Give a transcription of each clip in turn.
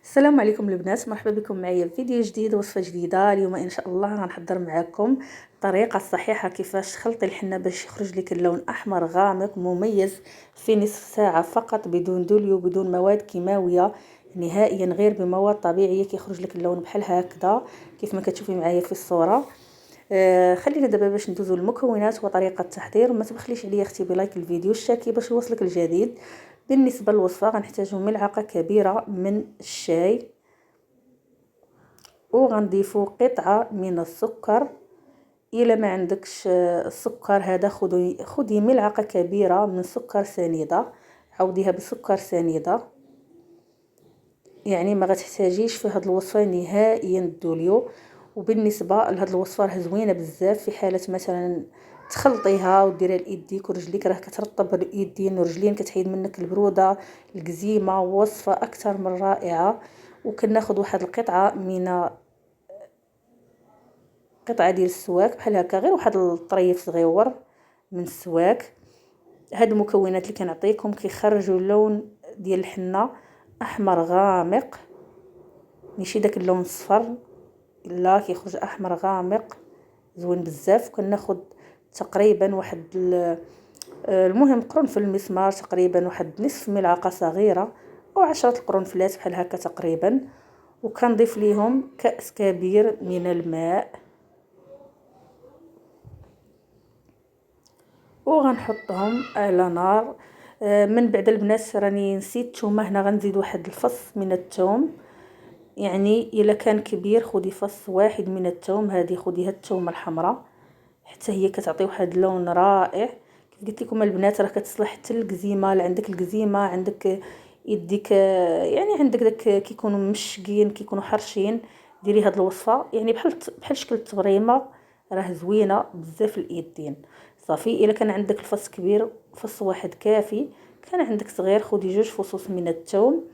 السلام عليكم البنات، مرحبا بكم معايا في فيديو جديد وصفه جديده. اليوم ان شاء الله غنحضر معكم الطريقه الصحيحه كيفاش تخلطي الحنه باش يخرج لك اللون احمر غامق مميز في نصف ساعه فقط، بدون دوليو، بدون مواد كيماويه نهائيا، غير بمواد طبيعيه كيخرج لك اللون بحال هكذا كيف ما كتشوفي معايا في الصوره. خلينا دابا باش ندوزو للمكونات وطريقه التحضير. وما تبخليش عليا اختي بلايك الفيديو، اشتركي باش يوصلك الجديد. بالنسبه للوصفه غنحتاجو ملعقه كبيره من الشاي، وغنضيفو قطعه من السكر. الا ما عندكش السكر هذا خدي ملعقه كبيره من سكر سنيده، عوضيها بسكر سنيده، يعني ما غتحتاجيش في هذه الوصفه نهائيا الدوليو. وبالنسبه لهاد الوصفه راه زوينه بزاف في حاله مثلا تخلطيها وديريها لايديك ورجليك، راه كترطب اليدين ورجلين، كتحيد منك البروده الكزيمه. وصفه اكثر من رائعه. وكناخذ واحد القطعه من قطعه ديال السواك بحال هكا، غير واحد الطريف صغيور من السواك. هاد المكونات اللي كنعطيكم كيخرجوا اللون ديال الحنه احمر غامق، ماشي داك اللون الصفر، لا كيخرج احمر غامق زوين بزاف. كناخذ تقريبا واحد المهم قرنفل المسمار، تقريبا واحد نصف ملعقه صغيره او 10 قرنفلات بحال هكا تقريبا. وكنضيف ليهم كأس كبير من الماء، وغنحطهم على نار. من بعد البنات راني نسيت الثومه، هنا غنزيد واحد الفص من الثوم، يعني الا كان كبير خدي فص واحد من الثوم، هذه خديها الثومه الحمراء حتى هي كتعطي واحد اللون رائع. كيف قلت لكم البنات راه كتصلح حتى الكزيمه، لا عندك الكزيمه، عندك يديك يعني عندك داك كيكونوا مشقين كيكونوا حرشين، ديري هاد الوصفه يعني بحال شكل التبريمه، راه زوينه بزاف اليدين. صافي الا كان عندك الفص كبير فص واحد كافي، كان عندك صغير خدي 2 فصوص من الثوم.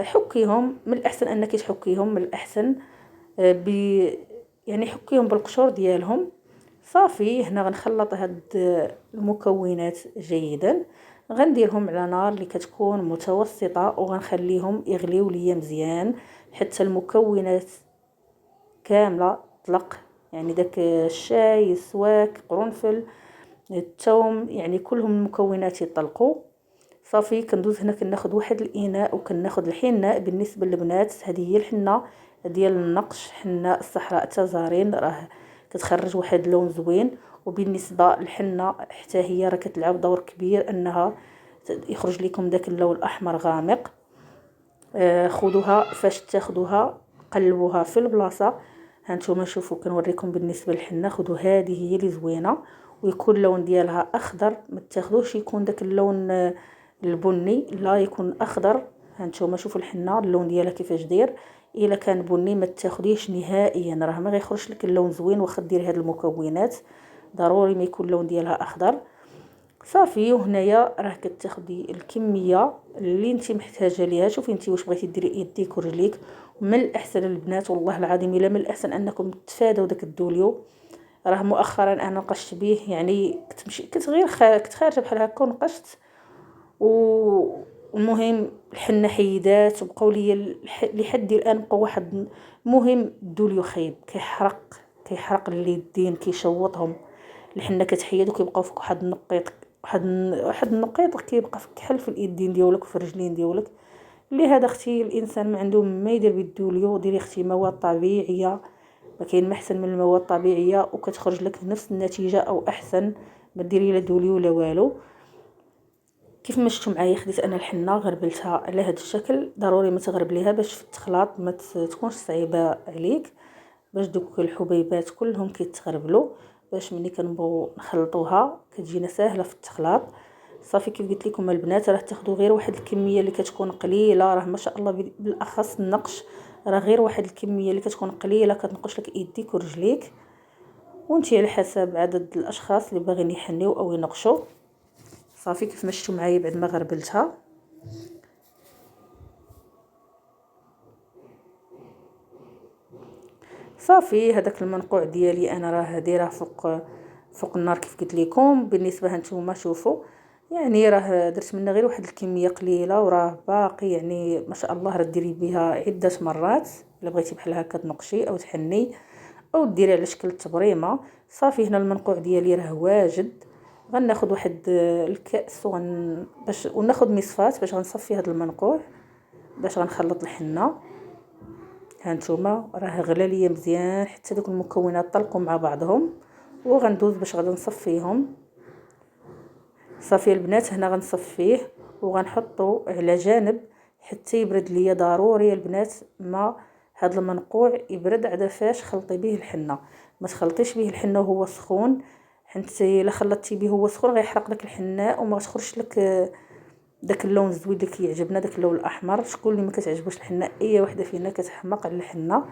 حكيهم، من الاحسن انك تحكيهم، من الاحسن ب يعني حكيهم بالقشور ديالهم. صافي هنا غنخلط هاد المكونات جيدا، غنديرهم على نار اللي كتكون متوسطه، وغنخليهم يغليو ليا مزيان حتى المكونات كامله طلق، يعني داك الشاي، السواك، قرنفل، الثوم، يعني كلهم المكونات يطلقوا. صافي كندوز هنا كناخذ واحد الاناء وكناخذ الحناء. بالنسبه للبنات هذه هي الحنه ديال النقش، حناء الصحراء تزارين، راه كتخرج واحد اللون زوين. وبالنسبه للحنه حتى هي راه كتلعب دور كبير انها يخرج لكم داك اللون الاحمر غامق. خذوها فاش تاخذوها قلبوها في البلاصه. هانتوما شوفوا كنوريكم بالنسبه للحنه، خذوا هذه هي اللي زوينه ويكون اللون ديالها اخضر، ما تاخذوش يكون داك اللون البني، لا يكون اخضر. هانتوما شوفوا الحنه اللون ديالها كيفاش داير، الا كان بني ما تاخذيش نهائيا، راه ما غيخرجش لك اللون زوين واخا ديري هاد المكونات، ضروري ما يكون اللون ديالها اخضر. صافي وهنايا راه كتاخدي الكميه اللي انت محتاجه ليها. شوفي انت واش بغيتي ديري يديك ورجليك. من الاحسن البنات والله العظيم الا من الاحسن انكم تفادوا داك الدوليو، راه مؤخرا انا نقشت به، يعني كنت غير كنت خارجه بحال هكا ونقشت، والمهم الحنه حيدات وبقاو لي لحد الان بقى واحد. المهم الدوليو خايب، كيحرق اليدين، كيشوطهم. الحنه كتحيد وكيبقاو فيك واحد النقيط، واحد النقيط كيبقى فيك كحل في اليدين ديالك وفي الرجلين ديالك. لهذا اختي الانسان ما عنده ما يدير بالدوليو، ديري اختي مواد طبيعيه، ما كاين ما احسن من المواد الطبيعيه وكتخرج لك نفس النتيجه او احسن. ما ديري لا دوليو لا والو. كيف ما شفتوا معايا خديت انا الحنه غربلتها على هذا الشكل، ضروري ما تغربليها باش في التخلاط ما تكونش صعيبه عليك، باش دوك الحبيبات كلهم كيتغربلوا، باش ملي كنبغوا نخلطوها كتجينا ساهله في التخلاط. صافي كيف قلت لكم البنات راه تاخذوا غير واحد الكميه اللي كتكون قليله، راه ما شاء الله بالاخص النقش راه غير واحد الكميه اللي كتكون قليله كتنقش لك يديك ورجليك، وانتي على حسب عدد الاشخاص اللي باغيين يحنيو او ينقشوا. صافي كيف ما شفتوا معايا بعد ما غربلتها، صافي هذاك المنقوع ديالي انا راه دايره فوق النار كيف قلت لكم. بالنسبه هانتوما شوفوا يعني راه درت منها غير واحد الكميه قليله وراه باقي، يعني ما شاء الله راه ديري بها عده مرات الا بغيتي بحال هكا تنقشي او تحني او ديري على شكل تبريمه. صافي هنا المنقوع ديالي راه واجد. غناخذ واحد الكاس باش وناخذ مصفات باش غنصفي هذا المنقوع باش غنخلط الحنه. هانتوما راه غلا ليا مزيان حتى دوك المكونات طلقوا مع بعضهم، وغندوز باش غادي نصفيهم. صافي البنات هنا غنصفيه وغنحطو على جانب حتى يبرد ليا. ضروري البنات ما هذا المنقوع يبرد عدا فاش خلطي به الحنه، ما تخلطيش به الحنه وهو سخون، حيت الا خلطتي به وهو سخون غيحرق لك الحناء وما غتخرجش لك داك اللون الزوين اللي كيعجبنا، داك اللون الاحمر. شكون اللي ما كتعجبوش الحناء؟ اي وحده فينا كتحماق على الحنه.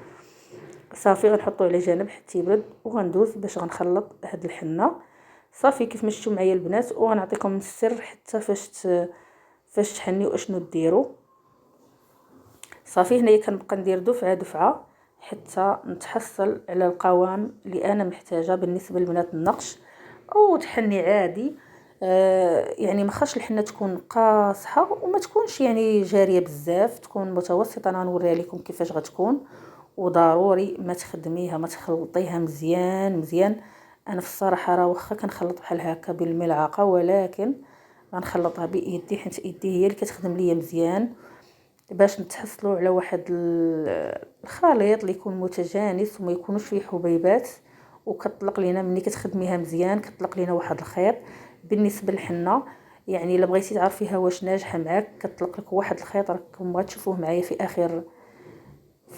صافي غنحطوه على جانب حتى يبرد وغندوز باش غنخلط هاد الحنه. صافي كيف ما شفتوا معايا البنات، وغنعطيكم السر حتى فاش تحنيو اشنو ديروا. صافي هنايا كنبقى ندير دفعه دفعه حتى نتحصل على القوام اللي انا محتاجه بالنسبه لبنات النقش او تحني عادي. يعني ما خاصش الحنه تكون قاصحه وما تكونش يعني جاريه بزاف، تكون متوسطه. انا غنوريها لكم كيفاش غتكون. وضروري ما تخدميها ما تخلطيها مزيان مزيان. انا في الصراحه راه واخا كنخلط بحال هكا بالملعقه، ولكن غنخلطها بايدي حيت ايدي هي اللي كتخدم ليا مزيان باش نتحصلوا على واحد الخليط اللي يكون متجانس وما يكونوش فيه حبيبات، وكتطلق لينا ملي كتخدميها مزيان كتطلق لينا واحد الخيط. بالنسبه للحنه يعني الا بغيتي تعرفيها واش ناجحه معاك كتطلق لك واحد الخيط، راكم غتشوفوه معايا في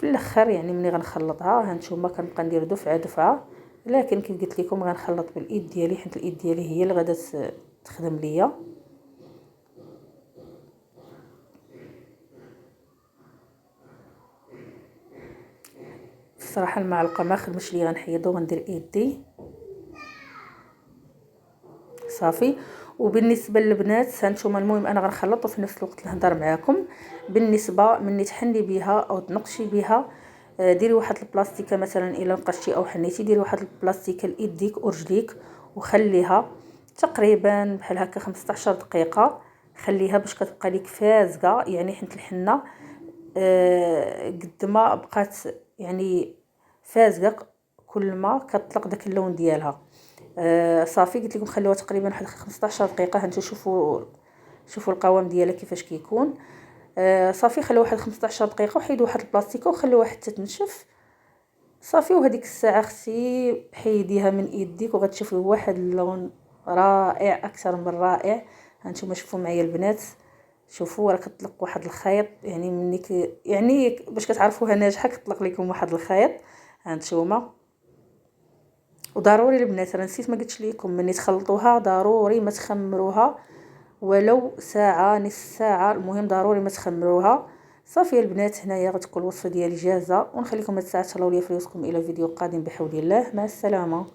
الاخر يعني ملي غنخلطها. هانتوما كنبقى ندير دفعه دفعه، لكن كيف قلت لكم غنخلط بالايد ديالي حيت الايد ديالي هي اللي غادا تخدم ليا. الصراحه المعلقه ما خدمش لي، غنحيدو غندير ايدي. صافي. وبالنسبه للبنات هانتوما المهم انا غنخلط وفي نفس الوقت نهضر معاكم. بالنسبه ملي تحني بها او تنقشي بها، ديري واحد البلاستيكه مثلا الا نقشتي او حنيتي، ديري واحد البلاستيكه لايديك ورجليك وخليها تقريبا بحال هكا 15 دقيقه. خليها باش كتبقى ليك فازقه، يعني حيت الحنه قد ما بقات يعني فازقه كل ما كتطلق داك اللون ديالها. صافي قلت لكم خليوها تقريبا واحد 15 دقيقه. هانتو شوفوا القوام ديالها كيفاش كيكون. صافي خليوها واحد 15 دقيقه وحيدوا واحد البلاستيكه وخليوها حتى تنشف. صافي وهذيك الساعه اختي حيديها من يديك وغتشوفي واحد اللون رائع اكثر من رائع. هانتوما شوفوا معايا البنات، شوفوا راه كتطلق واحد الخيط، يعني يعني باش كتعرفوها ناجحه كتطلق لكم واحد الخيط. هانتوما وضروري البنات راه نسيت ما قلتش لكم ملي تخلطوها ضروري ما تخمروها ولو ساعه نص ساعه، المهم ضروري ما تخمروها. صافي البنات هنايا غتكون الوصفه ديالي جاهزه، ونخليكم هاد الساعه تهلاو ليا في راسكم الى فيديو قادم بحول الله. مع السلامه.